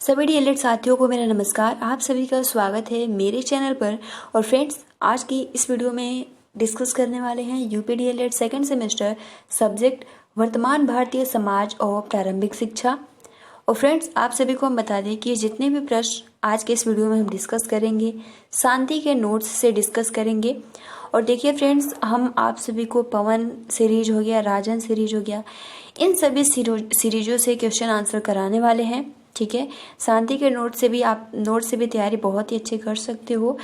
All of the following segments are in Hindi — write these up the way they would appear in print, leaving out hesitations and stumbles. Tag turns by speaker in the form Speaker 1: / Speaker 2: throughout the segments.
Speaker 1: सभी डीएलएड साथियों को मेरा नमस्कार। आप सभी का स्वागत है मेरे चैनल पर। और फ्रेंड्स, आज की इस वीडियो में डिस्कस करने वाले हैं UP DElEd second semester subject वर्तमान भारतीय समाज और प्रारंभिक शिक्षा। और फ्रेंड्स, आप सभी को हम बता दें कि जितने भी प्रश्न आज के इस वीडियो में हम डिस्कस करेंगे शांति के नोट्स से डिस्कस करेंगे। और देखिए फ्रेंड्स, हम आप सभी को पवन सीरीज हो गया, राजन सीरीज हो गया, इन सभी सीरीजों से क्वेश्चन आंसर कराने वाले हैं। ठीक है, शांति के नोट से भी तैयारी बहुत ही अच्छे कर सकते हो।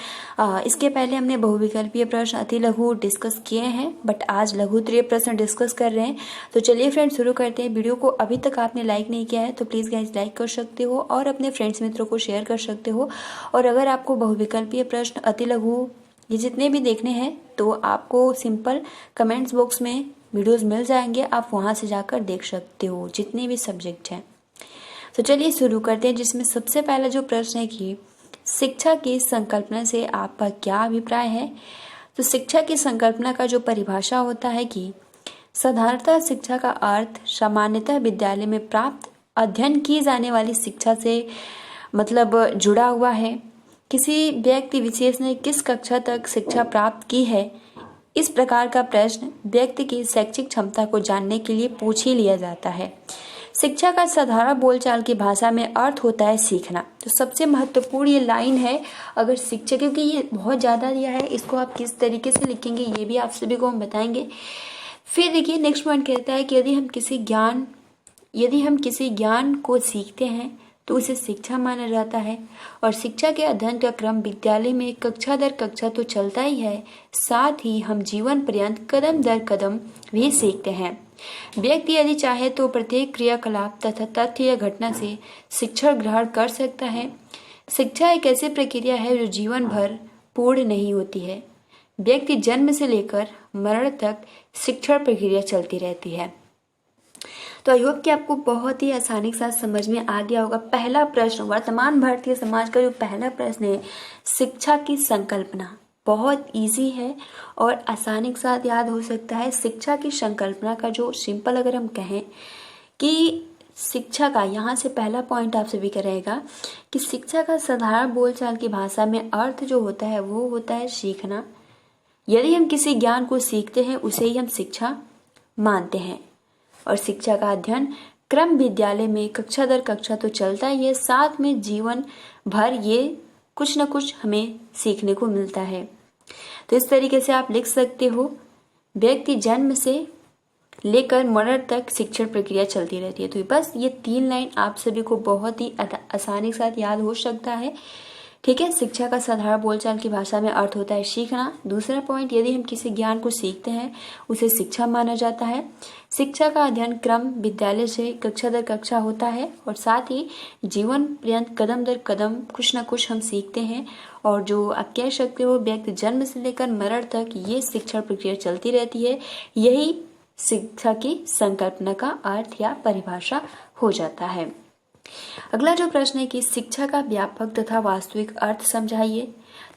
Speaker 1: इसके पहले हमने बहुविकल्पीय प्रश्न, अति लघु डिस्कस किए हैं, बट आज लघुत्तरीय प्रश्न डिस्कस कर रहे हैं। तो चलिए फ्रेंड्स, शुरू करते हैं। वीडियो को अभी तक आपने लाइक नहीं किया है तो प्लीज़ गाइस लाइक कर सकते हो और अपने फ्रेंड्स मित्रों को शेयर कर सकते हो। और अगर आपको बहुविकल्पीय प्रश्न, अति लघु ये जितने भी देखने हैं तो आपको सिंपल कमेंट्स बॉक्स में वीडियोज़ मिल जाएंगे, आप वहाँ से जाकर देख सकते हो जितने भी सब्जेक्ट हैं। तो चलिए शुरू करते हैं, जिसमें सबसे पहला जो प्रश्न है कि शिक्षा की संकल्पना से आपका क्या अभिप्राय है। तो शिक्षा की संकल्पना का जो परिभाषा होता है कि साधारणतः शिक्षा का अर्थ सामान्यतः विद्यालय में प्राप्त अध्ययन की जाने वाली शिक्षा से मतलब जुड़ा हुआ है। किसी व्यक्ति विशेष ने किस कक्षा तक शिक्षा प्राप्त की है, इस प्रकार का प्रश्न व्यक्ति की शैक्षिक क्षमता को जानने के लिए पूछ ही लिया जाता है। शिक्षा का साधारण बोलचाल की भाषा में अर्थ होता है सीखना। तो सबसे महत्वपूर्ण ये लाइन है। अगर शिक्षा, क्योंकि ये बहुत ज़्यादा दिया है, इसको आप किस तरीके से लिखेंगे ये भी आप सभी को हम बताएंगे। फिर देखिए नेक्स्ट पॉइंट कहता है कि यदि हम किसी ज्ञान को सीखते हैं तो उसे शिक्षा माना जाता है। और शिक्षा के अध्ययन का क्रम विद्यालय में कक्षा दर कक्षा तो चलता ही है, साथ ही हम जीवन पर्यंत कदम दर कदम भी सीखते हैं। व्यक्ति यदि चाहे तो प्रत्येक क्रियाकलाप तथा तथ्य या घटना से शिक्षा ग्रहण कर सकता है। शिक्षा एक ऐसी प्रक्रिया है जो जीवन भर पूर्ण नहीं होती है। व्यक्ति जन्म से लेकर मरण तक शिक्षण प्रक्रिया चलती रहती है। तो आई होप कि आपको बहुत ही आसानी के साथ समझ में आ गया होगा। पहला प्रश्न, वर्तमान भारतीय समाज का जो पहला प्रश्न है, शिक्षा की संकल्पना, बहुत इजी है और आसानी के साथ याद हो सकता है। शिक्षा की संकल्पना का जो सिंपल अगर हम कहें कि शिक्षा का, यहाँ से पहला पॉइंट आप सभी का रहेगा कि शिक्षा का साधारण बोलचाल की भाषा में अर्थ जो होता है वो होता है सीखना। यदि हम किसी ज्ञान को सीखते हैं उसे ही हम शिक्षा मानते हैं। और शिक्षा का अध्ययन क्रम विद्यालय में कक्षा दर कक्षा तो चलता ही है, साथ में जीवन भर ये कुछ न कुछ हमें सीखने को मिलता है। तो इस तरीके से आप लिख सकते हो, व्यक्ति जन्म से लेकर मरण तक शिक्षण प्रक्रिया चलती रहती है। तो बस ये 3 लाइन आप सभी को बहुत ही आसानी के साथ याद हो सकता है। ठीक है, शिक्षा का साधारण बोलचाल की भाषा में अर्थ होता है सीखना। दूसरा पॉइंट, यदि हम किसी ज्ञान को सीखते हैं उसे शिक्षा माना जाता है। शिक्षा का अध्ययन क्रम विद्यालय से कक्षा दर कक्षा होता है और साथ ही जीवन पर्यंत कदम दर कदम कुछ न कुछ हम सीखते हैं। और जो आप कह सकते हो व्यक्ति जन्म से लेकर मरण तक ये शिक्षण प्रक्रिया चलती रहती है। यही शिक्षा की संकल्पना का अर्थ या परिभाषा हो जाता है। अगला जो प्रश्न है कि शिक्षा का व्यापक तथा वास्तविक अर्थ समझाइए।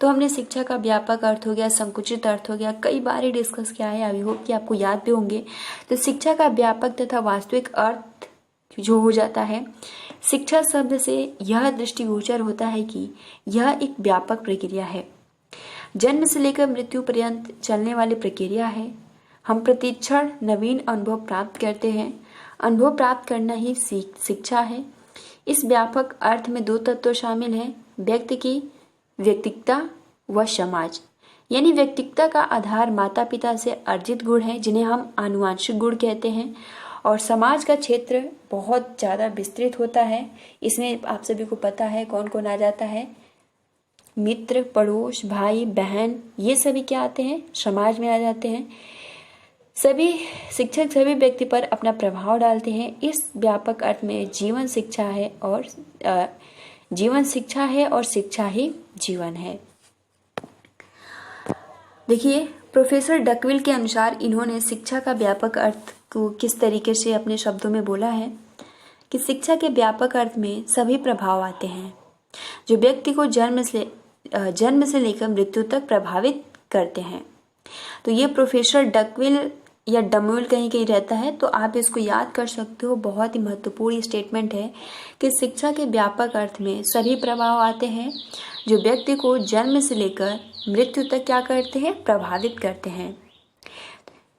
Speaker 1: तो हमने शिक्षा का व्यापक अर्थ हो गया, संकुचित अर्थ हो गया, कई बार डिस्कस किया है, आई होप कि आपको याद भी होंगे। तो शिक्षा का व्यापक तथा वास्तविक अर्थ जो हो जाता है, शिक्षा शब्द से यह दृष्टिगोचर होता है कि यह एक व्यापक प्रक्रिया है, जन्म से लेकर मृत्यु पर्यंत चलने वाली प्रक्रिया है। हम प्रतिक्षण नवीन अनुभव प्राप्त करते हैं, अनुभव प्राप्त करना ही शिक्षा है। इस व्यापक अर्थ में 2 तत्व शामिल हैं, व्यक्ति की व्यक्तिकता व समाज। यानी व्यक्तिकता का आधार माता पिता से अर्जित गुण है जिन्हें हम आनुवांशिक गुण कहते हैं। और समाज का क्षेत्र बहुत ज़्यादा विस्तृत होता है। इसमें आप सभी को पता है कौन कौन आ जाता है, मित्र, पड़ोस, भाई बहन, ये सभी क्या आते हैं, समाज में आ जाते हैं। सभी शिक्षक सभी व्यक्ति पर अपना प्रभाव डालते हैं। इस व्यापक अर्थ में जीवन शिक्षा है और शिक्षा ही जीवन है। देखिए, प्रोफेसर डकविल के अनुसार इन्होंने शिक्षा का व्यापक अर्थ को किस तरीके से अपने शब्दों में बोला है कि शिक्षा के व्यापक अर्थ में सभी प्रभाव आते हैं जो व्यक्ति को जन्म से लेकर मृत्यु तक प्रभावित करते हैं। तो ये प्रोफेसर डकविल या डम्यूल कहीं कहीं रहता है, तो आप इसको याद कर सकते हो। बहुत ही महत्वपूर्ण स्टेटमेंट है कि शिक्षा के व्यापक अर्थ में सभी प्रभाव आते हैं जो व्यक्ति को जन्म से लेकर मृत्यु तक क्या करते हैं, प्रभावित करते हैं।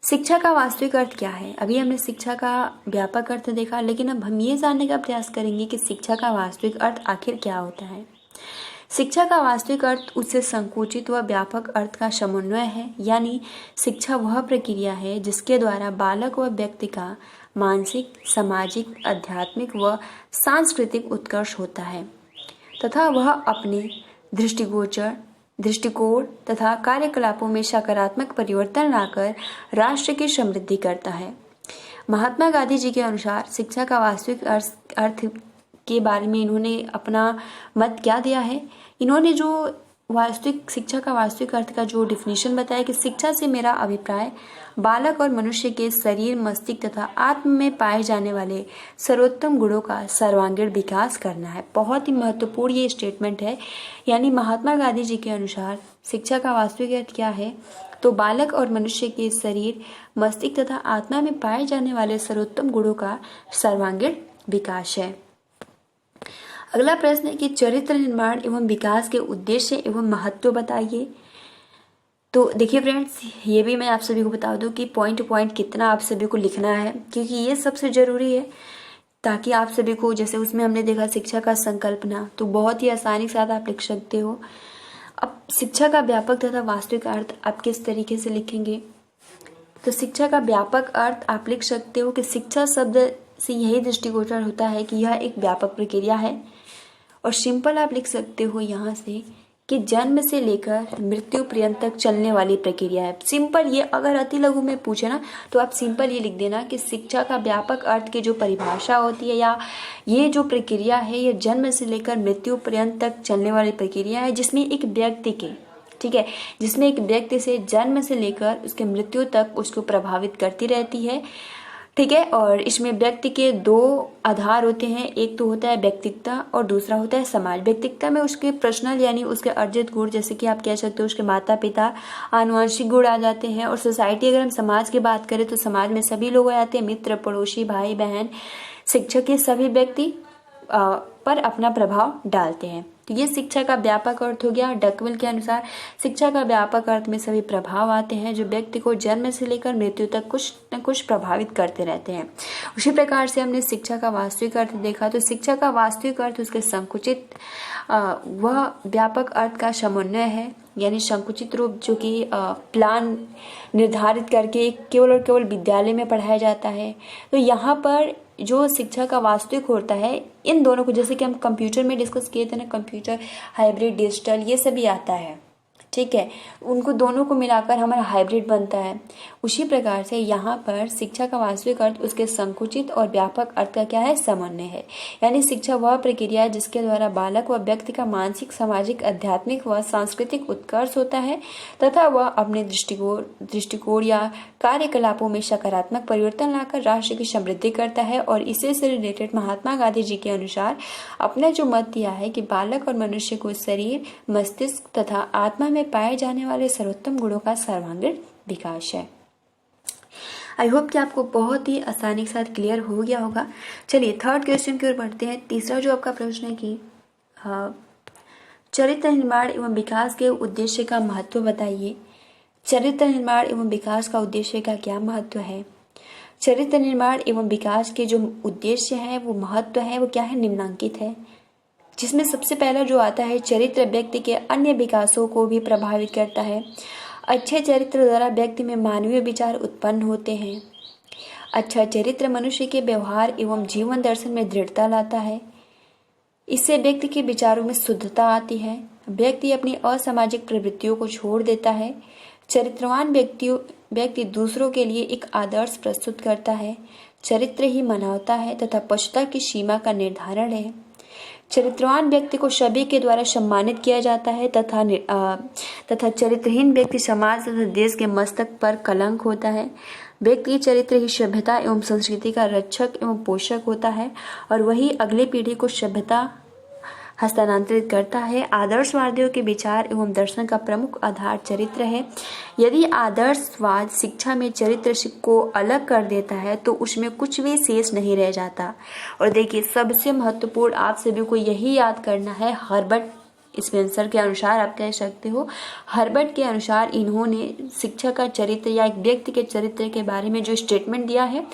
Speaker 1: शिक्षा का वास्तविक अर्थ क्या है? अभी हमने शिक्षा का व्यापक अर्थ देखा, लेकिन अब हम ये जानने का प्रयास करेंगे कि शिक्षा का वास्तविक अर्थ आखिर क्या होता है। शिक्षा का वास्तविक अर्थ उससे संकुचित व व्यापक अर्थ का समन्वय है, यानी शिक्षा वह प्रक्रिया है जिसके द्वारा बालक व व्यक्ति का मानसिक, सामाजिक, आध्यात्मिक व सांस्कृतिक उत्कर्ष होता है तथा वह अपने दृष्टिकोण तथा कार्यकलापों में सकारात्मक परिवर्तन लाकर राष्ट्र की समृद्धि करता है। महात्मा गांधी जी के अनुसार शिक्षा का वास्तविक अर्थ के बारे में इन्होंने अपना मत क्या दिया है? इन्होंने जो शिक्षा का वास्तविक अर्थ का जो डिफिनीशन बताया कि शिक्षा से मेरा अभिप्राय बालक और मनुष्य के शरीर, मस्तिष्क तथा आत्म में पाए जाने वाले सर्वोत्तम गुणों का सर्वांगीण विकास करना है। बहुत ही महत्वपूर्ण ये स्टेटमेंट है। यानी महात्मा गांधी जी के अनुसार शिक्षा का वास्तविक अर्थ क्या है? तो बालक और मनुष्य के शरीर, मस्तिष्क तथा आत्मा में पाए जाने वाले सर्वोत्तम गुणों का सर्वांगीण विकास है। अगला प्रश्न है कि चरित्र निर्माण एवं विकास के उद्देश्य एवं महत्व बताइए। तो देखिए फ्रेंड्स, ये भी मैं आप सभी को बता दूं कि पॉइंट टू पॉइंट कितना आप सभी को लिखना है, क्योंकि ये सबसे जरूरी है, ताकि आप सभी को, जैसे उसमें हमने देखा शिक्षा का संकल्पना, तो बहुत ही आसानी के साथ आप लिख सकते हो। अब शिक्षा का व्यापक तथा वास्तविक अर्थ आप किस तरीके से लिखेंगे? तो शिक्षा का व्यापक अर्थ आप लिख सकते हो कि शिक्षा शब्द से यही दृष्टिगोचर होता है कि यह एक व्यापक प्रक्रिया है। और सिंपल आप लिख सकते हो यहाँ से कि जन्म से लेकर मृत्यु पर्यंत तक चलने वाली प्रक्रिया है। सिंपल, ये अगर अति लघु में पूछे ना तो आप सिंपल ये लिख देना कि शिक्षा का व्यापक अर्थ की जो परिभाषा होती है या ये जो प्रक्रिया है, ये जन्म से लेकर मृत्यु पर्यंत तक चलने वाली प्रक्रिया है, जिसमें एक व्यक्ति के, ठीक है, जिसमें एक व्यक्ति से जन्म से लेकर उसके मृत्यु तक उसको प्रभावित करती रहती है, ठीक है। और इसमें व्यक्ति के दो आधार होते हैं, एक तो होता है व्यक्तिगता और दूसरा होता है समाज। व्यक्तिगता में उसके पर्सनल यानी उसके अर्जित गुण, जैसे कि आप कह सकते हो उसके माता पिता, आनुवंशिक गुण आ जाते हैं। और सोसाइटी, अगर हम समाज की बात करें तो समाज में सभी लोग आ जाते हैं, मित्र, पड़ोसी, भाई बहन, शिक्षक, ये सभी व्यक्ति पर अपना प्रभाव डालते हैं। तो ये शिक्षा का व्यापक अर्थ हो गया। डकविल के अनुसार शिक्षा का व्यापक अर्थ में सभी प्रभाव आते हैं जो व्यक्ति को जन्म से लेकर मृत्यु तक कुछ न कुछ प्रभावित करते रहते हैं। उसी प्रकार से हमने शिक्षा का वास्तविक अर्थ देखा, तो शिक्षा का वास्तविक अर्थ उसके संकुचित वह व्यापक अर्थ का समन्वय है, यानी संकुचित रूप जो कि प्लान निर्धारित करके केवल और केवल विद्यालय में पढ़ाया जाता है। तो यहाँ पर जो शिक्षा का वास्तविक होता है, इन दोनों को, जैसे कि हम कंप्यूटर में डिस्कस किए थे ना, कंप्यूटर, हाइब्रिड, डिजिटल, ये सभी आता है, ठीक है, उनको दोनों को मिलाकर हमारा हाइब्रिड बनता है। उसी प्रकार से यहाँ पर शिक्षा का वास्तविक अर्थ उसके संकुचित और व्यापक अर्थ का क्या है, समन्वय है। यानी शिक्षा वह प्रक्रिया है जिसके द्वारा बालक व व्यक्ति का मानसिक, सामाजिक, आध्यात्मिक व सांस्कृतिक उत्कर्ष होता है तथा वह अपने दृष्टिकोण या कार्यकलापों में सकारात्मक परिवर्तन लाकर राष्ट्र की समृद्धि करता है। और इसी से रिलेटेड महात्मा गांधी जी के अनुसार अपने जो मत दिया है कि बालक और मनुष्य को शरीर, मस्तिष्क तथा आत्मा में पाए जाने वाले सर्वोत्तम गुणों का सर्वांगीण विकास है। आई होप कि आपको बहुत ही आसानी के साथ क्लियर हो गया होगा। चलिए थर्ड क्वेश्चन की ओर बढ़ते हैं। तीसरा जो आपका प्रश्न है कि चरित्र निर्माण एवं विकास के उद्देश्य का महत्व बताइए। चरित्र निर्माण एवं विकास का उद्देश्य का क्या महत्व है? चरित्र निर्माण एवं विकास के जो उद्देश्य है, वो महत्व है, वो क्या है, निम्नांकित है। जिसमें सबसे पहला जो आता है, चरित्र व्यक्ति के अन्य विकासों को भी प्रभावित करता है। अच्छे चरित्र द्वारा व्यक्ति में मानवीय विचार उत्पन्न होते हैं। अच्छा चरित्र मनुष्य के व्यवहार एवं जीवन दर्शन में दृढ़ता लाता है। इससे व्यक्ति के विचारों में शुद्धता आती है। व्यक्ति अपनी असामाजिक प्रवृत्तियों को छोड़ देता है। चरित्रवान व्यक्ति दूसरों के लिए एक आदर्श प्रस्तुत करता है। चरित्र ही मानवता है तथा पशुता की सीमा का निर्धारण है। चरित्रवान व्यक्ति को सभी के द्वारा सम्मानित किया जाता है तथा चरित्रहीन व्यक्ति समाज तथा देश के मस्तक पर कलंक होता है। व्यक्ति चरित्र ही सभ्यता एवं संस्कृति का रक्षक एवं पोषक होता है और वही अगली पीढ़ी को सभ्यता हस्तांतरित करता है। आदर्शवादियों के विचार एवं दर्शन का प्रमुख आधार चरित्र है। यदि आदर्शवाद शिक्षा में चरित्र को अलग कर देता है तो उसमें कुछ भी शेष नहीं रह जाता। और देखिए, सबसे महत्वपूर्ण आप सभी को यही याद करना है, हर्बर्ट स्पेंसर के अनुसार आप कह सकते हो, हर्बर्ट के अनुसार इन्होंने शिक्षा का चरित्र या एक व्यक्ति के चरित्र के बारे में जो स्टेटमेंट दिया है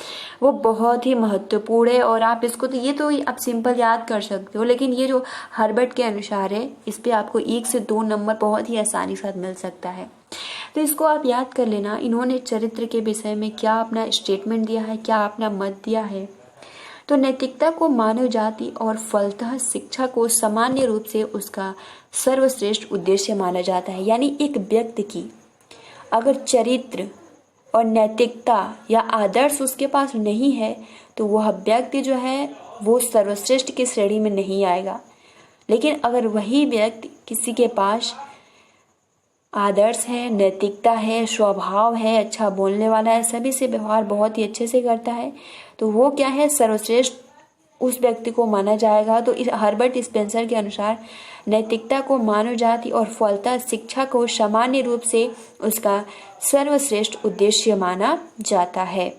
Speaker 1: वो बहुत ही महत्वपूर्ण है। और आप इसको तो आप सिंपल याद कर सकते हो, लेकिन ये जो हर्बर्ट के अनुसार है इस पे आपको 1 से 2 नंबर बहुत ही आसानी से मिल सकता है। तो इसको आप याद कर लेना, इन्होंने चरित्र के विषय में क्या अपना स्टेटमेंट दिया है, क्या अपना मत दिया है। तो नैतिकता को मानव जाति और फलतः शिक्षा को सामान्य रूप से उसका सर्वश्रेष्ठ उद्देश्य माना जाता है। यानी एक व्यक्ति की अगर चरित्र और नैतिकता या आदर्श उसके पास नहीं है तो वह व्यक्ति जो है वो सर्वश्रेष्ठ की श्रेणी में नहीं आएगा। लेकिन अगर वही व्यक्ति किसी के पास आदर्श है, नैतिकता है, स्वभाव है, अच्छा बोलने वाला है, सभी से व्यवहार बहुत ही अच्छे से करता है, तो वो क्या है, सर्वश्रेष्ठ उस व्यक्ति को माना जाएगा। तो इस हर्बर्ट स्पेंसर के अनुसार नैतिकता को मानव जाति और फलतः शिक्षा को सामान्य रूप से उसका सर्वश्रेष्ठ उद्देश्य माना जाता है।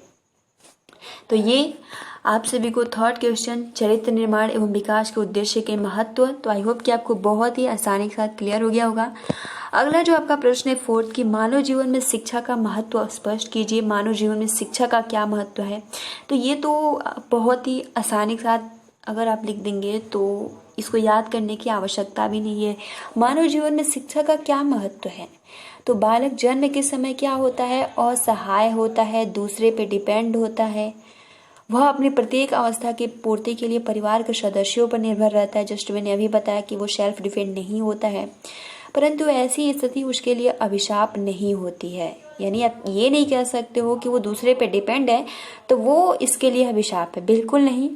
Speaker 1: तो ये आप सभी को थर्ड क्वेश्चन, चरित्र निर्माण एवं विकास के उद्देश्य के महत्व, तो आई होप कि आपको बहुत ही आसानी के साथ क्लियर हो गया होगा। अगला जो आपका प्रश्न है फोर्थ, कि मानव जीवन में शिक्षा का महत्व स्पष्ट कीजिए। मानव जीवन में शिक्षा का क्या महत्व है, तो ये तो बहुत ही आसानी के साथ अगर आप लिख देंगे तो इसको याद करने की आवश्यकता भी नहीं है। मानव जीवन में शिक्षा का क्या महत्व है, तो बालक जन्म के समय क्या होता है, असहाय होता है, दूसरे पे डिपेंड होता है, वह अपनी प्रत्येक अवस्था की पूर्ति के लिए परिवार के सदस्यों पर निर्भर रहता है। जस्ट मैंने अभी बताया कि वो सेल्फ डिपेंड नहीं होता है, परंतु ऐसी स्थिति उसके लिए अभिशाप नहीं होती है। यानी आप ये नहीं कह सकते हो कि वो दूसरे पे डिपेंड है तो वो इसके लिए अभिशाप है, बिल्कुल नहीं।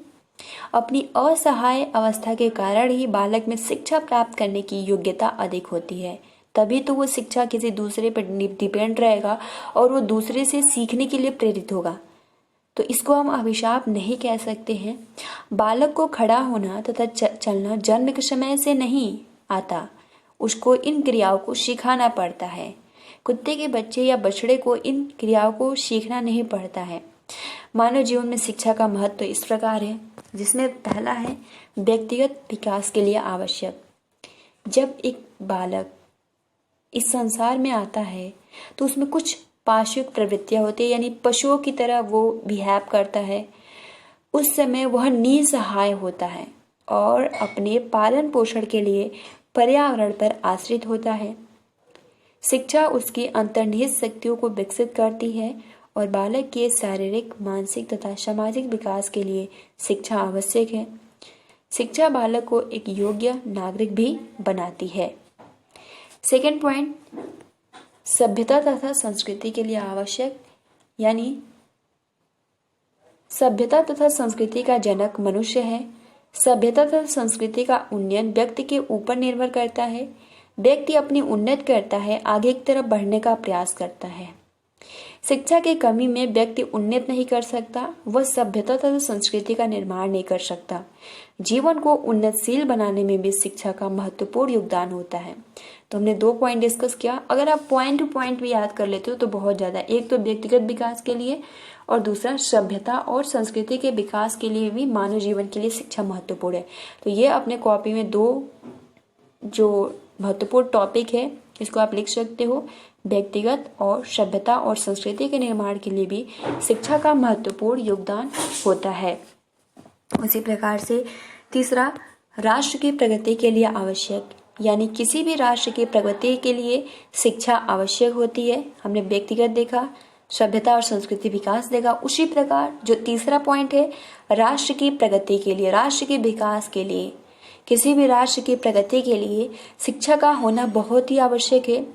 Speaker 1: अपनी असहाय अवस्था के कारण ही बालक में शिक्षा प्राप्त करने की योग्यता अधिक होती है, तभी तो वो शिक्षा किसी दूसरे पर डिपेंड रहेगा और वो दूसरे से सीखने के लिए प्रेरित होगा। तो इसको हम अभिशाप नहीं कह सकते हैं। बालक को खड़ा होना तथा चलना जन्म के समय से नहीं आता, उसको इन क्रियाओं को सिखाना पड़ता है। कुत्ते के बच्चे या बछड़े को इन क्रियाओं को सीखना नहीं पड़ता है। मानव जीवन में शिक्षा का महत्व इस प्रकार है, जिसमें पहला है व्यक्तिगत विकास के लिए आवश्यक। जब एक बालक इस संसार में आता है तो उसमें कुछ पाशविक प्रवृत्तियां होती है, यानी पशुओं की तरह वो बिहेव करता है। उस समय वह निसहाय होता है और अपने पालन पोषण के लिए पर्यावरण पर आश्रित होता है। शिक्षा उसकी अंतर्निहित शक्तियों को विकसित करती है और बालक के शारीरिक, मानसिक तथा सामाजिक विकास के लिए शिक्षा आवश्यक है। शिक्षा बालक को एक योग्य नागरिक भी बनाती है। सेकेंड पॉइंट, सभ्यता तथा संस्कृति के लिए आवश्यक, यानी सभ्यता तथा संस्कृति का जनक मनुष्य है। सभ्यता तथा संस्कृति का उन्नयन व्यक्ति के ऊपर निर्भर करता है। व्यक्ति अपनी उन्नत करता है, आगे की तरफ बढ़ने का प्रयास करता है। शिक्षा की कमी में व्यक्ति उन्नत नहीं कर सकता, वह सभ्यता तथा संस्कृति का निर्माण नहीं कर सकता। जीवन को उन्नतशील बनाने में भी शिक्षा का महत्वपूर्ण योगदान होता है। तो हमने 2 पॉइंट डिस्कस किया। अगर आप पॉइंट टू पॉइंट भी याद कर लेते हो तो बहुत ज्यादा, एक तो व्यक्तिगत विकास के लिए और दूसरा सभ्यता और संस्कृति के विकास के लिए भी मानव जीवन के लिए शिक्षा महत्वपूर्ण है। तो ये अपने कॉपी में 2 जो महत्वपूर्ण टॉपिक है इसको आप लिख सकते हो। व्यक्तिगत और सभ्यता और संस्कृति के निर्माण के लिए भी शिक्षा का महत्वपूर्ण योगदान होता है। उसी प्रकार से तीसरा, राष्ट्र की प्रगति के लिए आवश्यक, यानी किसी भी राष्ट्र की प्रगति के लिए शिक्षा आवश्यक होती है। हमने व्यक्तिगत देखा, सभ्यता और संस्कृति विकास देखा। उसी प्रकार जो तीसरा पॉइंट है, राष्ट्र की प्रगति के लिए, राष्ट्र के विकास के लिए, किसी भी राष्ट्र की प्रगति के लिए शिक्षा का होना बहुत ही आवश्यक है।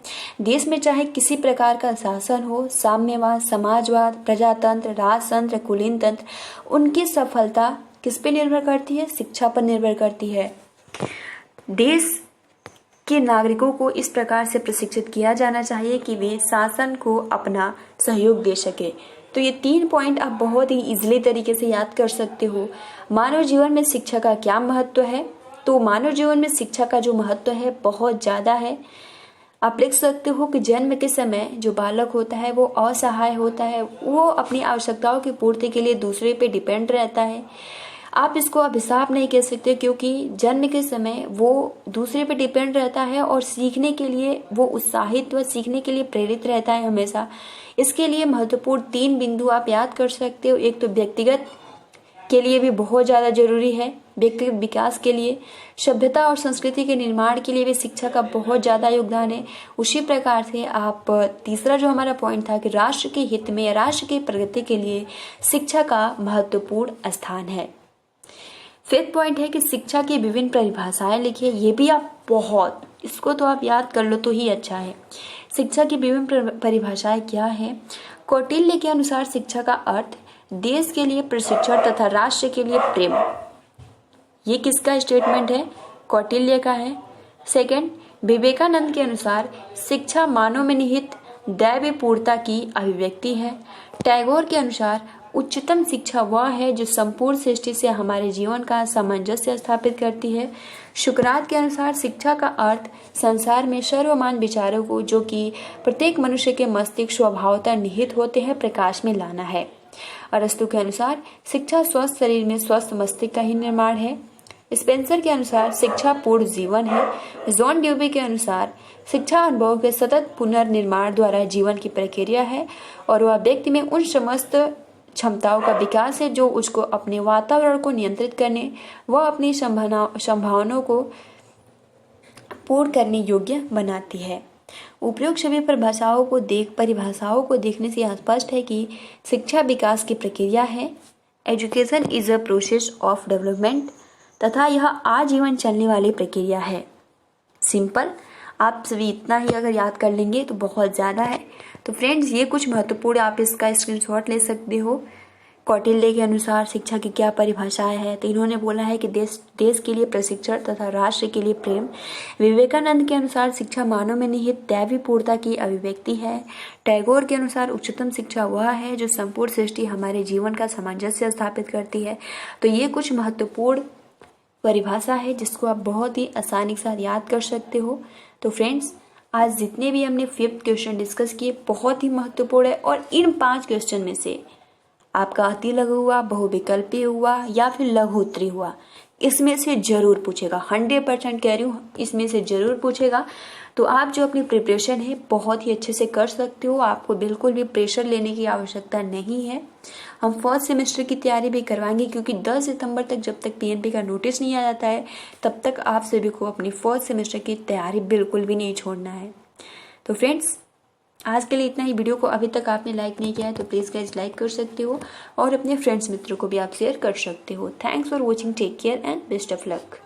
Speaker 1: देश में चाहे किसी प्रकार का शासन हो, साम्यवाद, समाजवाद, प्रजातंत्र, राजतंत्र, कुलीन तंत्र, उनकी सफलता किस पे निर्भर करती है? शिक्षा पर निर्भर करती है। देश के नागरिकों को इस प्रकार से प्रशिक्षित किया जाना चाहिए कि वे शासन को अपना सहयोग दे सके। तो ये 3 पॉइंट आप बहुत ही इजीली तरीके से याद कर सकते हो। मानव जीवन में शिक्षा का क्या महत्व है, तो मानव जीवन में शिक्षा का जो महत्व है बहुत ज़्यादा है। आप लिख सकते हो कि जन्म के समय जो बालक होता है वो असहाय होता है, वो अपनी आवश्यकताओं की पूर्ति के लिए दूसरे पे डिपेंड रहता है। आप इसको अभिशाप नहीं कह सकते, क्योंकि जन्म के समय वो दूसरे पे डिपेंड रहता है और सीखने के लिए वो उत्साहित व सीखने के लिए प्रेरित रहता है हमेशा। इसके लिए महत्वपूर्ण 3 बिंदु आप याद कर सकते हो। एक तो व्यक्तिगत के लिए भी बहुत ज़्यादा जरूरी है, व्यक्तिगत विकास के लिए, सभ्यता और संस्कृति के निर्माण के लिए भी शिक्षा का बहुत ज़्यादा योगदान है। उसी प्रकार से आप तीसरा जो हमारा पॉइंट था कि राष्ट्र के हित में या राष्ट्र की प्रगति के लिए शिक्षा का महत्वपूर्ण स्थान है। फिफ्थ पॉइंट है कि शिक्षा की विभिन्न परिभाषाएं लिखिए। ये भी आप बहुत, इसको तो आप याद कर लो तो ही अच्छा है। शिक्षा की विभिन्न परिभाषाएं क्या है? कौटिल्य के अनुसार शिक्षा का अर्थ देश के लिए प्रशिक्षण तथा राष्ट्र के लिए प्रेम। ये किसका स्टेटमेंट है? कौटिल्य का है। सेकंड, विवेकानंद के अनुसार शिक्षा मानव में निहित दैवी पूर्णता की अभिव्यक्ति है। टैगोर के अनुसार उच्चतम शिक्षा वह है जो संपूर्ण सृष्टि से हमारे जीवन का सामंजस्य स्थापित करती है। सुकरात के अनुसार शिक्षा का अर्थ संसार में सर्वमान विचारों को, जो कि प्रत्येक मनुष्य के मस्तिष्क स्वभावतः निहित होते हैं, प्रकाश में लाना है। अरस्तु के अनुसार शिक्षा स्वस्थ शरीर में स्वस्थ मस्तिष्क का ही निर्माण है। स्पेंसर के अनुसार शिक्षा पूर्ण जीवन है। जॉन ड्यूबी के अनुसार शिक्षा अनुभव के सतत पुनर्निर्माण द्वारा जीवन की प्रक्रिया है और वह व्यक्ति में उन समस्त क्षमताओं का विकास है जो उसको अपने वातावरण को नियंत्रित करने व अपनी संभावनाओं को पूर्ण करने योग्य बनाती है। उपयुक्त सभी परिभाषाओं को देखने से यह स्पष्ट है कि शिक्षा विकास की प्रक्रिया है। Education is a process of development, तथा यह आजीवन चलने वाली प्रक्रिया है। सिंपल, आप सभी इतना ही अगर याद कर लेंगे तो बहुत ज़्यादा है। तो फ्रेंड्स, ये कुछ महत्वपूर्ण, आप इसका स्क्रीनशॉट ले सकते हो। कौटिल्य के अनुसार शिक्षा की क्या परिभाषाएं है? तो इन्होंने बोला है कि देश के लिए प्रशिक्षण तथा राष्ट्र के लिए प्रेम। विवेकानंद के अनुसार शिक्षा मानव में निहित दैवी पूर्णता की अभिव्यक्ति है। टैगोर के अनुसार उच्चतम शिक्षा वह है जो संपूर्ण सृष्टि हमारे जीवन का सामंजस्य स्थापित करती है। तो ये कुछ महत्वपूर्ण परिभाषा है जिसको आप बहुत ही आसानी के साथ याद कर सकते हो। तो फ्रेंड्स, आज जितने भी हमने 5th क्वेश्चन डिस्कस किए बहुत ही महत्वपूर्ण है, और इन 5 क्वेश्चन में से आपका अति लघु हुआ, बहुविकल्पी हुआ या फिर लघु उत्तरी हुआ, इसमें से जरूर पूछेगा। 100% कह रही हूँ, इसमें से जरूर पूछेगा। तो आप जो अपनी प्रिपरेशन है बहुत ही अच्छे से कर सकते हो। आपको बिल्कुल भी प्रेशर लेने की आवश्यकता नहीं है। हम 1st सेमेस्टर की तैयारी भी करवाएंगे, क्योंकि 10 सितंबर तक जब तक पीएनपी का नोटिस नहीं आ जाता है तब तक आप सभी को अपनी 1st सेमेस्टर की तैयारी बिल्कुल भी नहीं छोड़ना है। तो फ्रेंड्स, आज के लिए इतना ही। वीडियो को अभी तक आपने लाइक नहीं किया है तो प्लीज़ गाइस लाइक कर सकते हो और अपने फ्रेंड्स मित्रों को भी आप शेयर कर सकते हो। Thanks for watching, take care and best of luck.